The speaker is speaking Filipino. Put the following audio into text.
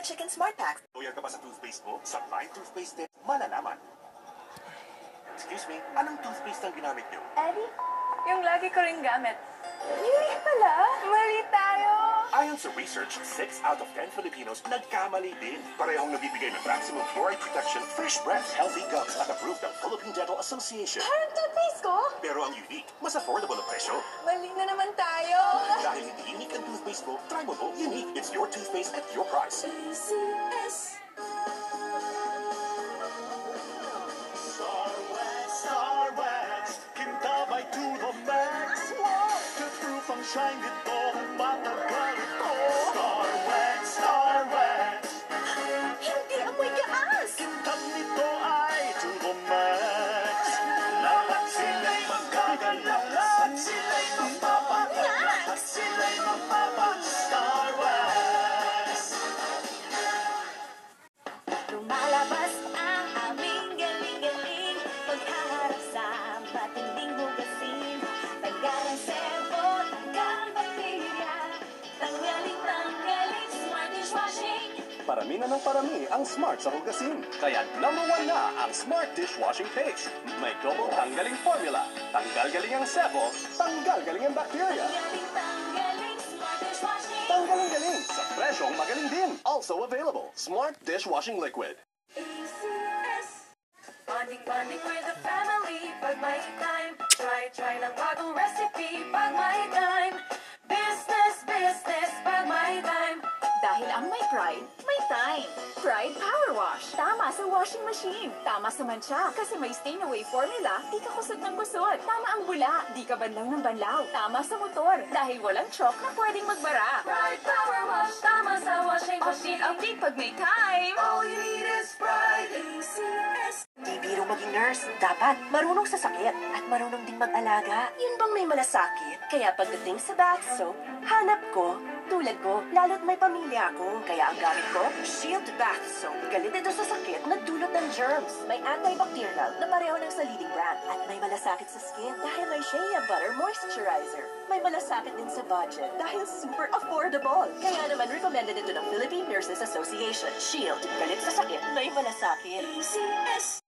Mega Chicken Smart Pack. Loyal ka ba sa toothpaste mo? Sa My Toothpaste din, malalaman. Excuse me, anong toothpaste ang ginamit niyo? Eddie? Yung lagi ko rin gamit. Yun pala? Mali tayo! Ayon sa research, 6 out of 10 Filipinos nagkamali din. Parehong nabibigay ng maximum fluoride protection, fresh breath, healthy gums at approved ng Philippine Dental Association. Parang toothpaste ko? Pero ang unique, mas affordable ang presyo. Mali na naman tayo! Dahil hindi unique ang toothpaste mo, try mo to unique. It's your toothpaste at your price. ACS. Star Wax, kintabay to the max. Waterproof ang shine nito, matagal ito. Star Wax. Hindi amoy gaas! Kintab nito ay to the max. Lahat sila'y magkagalang, lahat sila'y magpapagal, lahat sila'y magpapagal. Star Wax. Lumalabas ang aming galing-galing paghaharap sa matinding hugasin. Tanggal ang sebo, tanggal bakterya, tanggaling smart dishwashing. Parami na ng parami ang Smart sa hugasin. Kaya number 1 na ang Smart Dishwashing Paste. May double tanggaling formula. Tanggal galing ang sebo, tanggal galing ang bakterya. Tanggaling smart dishwashing. Tanggaling galing sa presyong magaling din. Also available, Smart Dishwashing Liquid. ACS. Bonding with the family pag may time. Try ng bagong recipe pag may time. Business pag may time. Dahil ang may pride, may time. Pride Power Wash. Tama sa washing machine. Tama sa mancha. Kasi may stain away formula, di ka kusot ng kusot. Tama ang bula, di ka banlaw ng banlaw. Tama sa motor, dahil walang chalk na pwedeng magbara. Pride Power Wash. Tama sa washing machine. Update pag may time. All you need is Pride. ACS. Di biro maging nurse. Dapat marunong sa sakit at marunong ding mag-alaga. Yun bang may malasakit? Kaya pagdating sa bath soap, hanap ko, tulad ko, lalo't may pamilya ako. Kaya ang gamit ko, Shield Bath Soap. Galit ito sa sakit na dulot ng germs. May antibacterial na pareho ng sa leading brand. At may malasakit sa skin dahil may Shea Butter Moisturizer. May malasakit din sa budget dahil super affordable. Kaya naman recommended ito ng Philippine Nurses Association. Shield, galit sa sakit, may malasakit. ACS.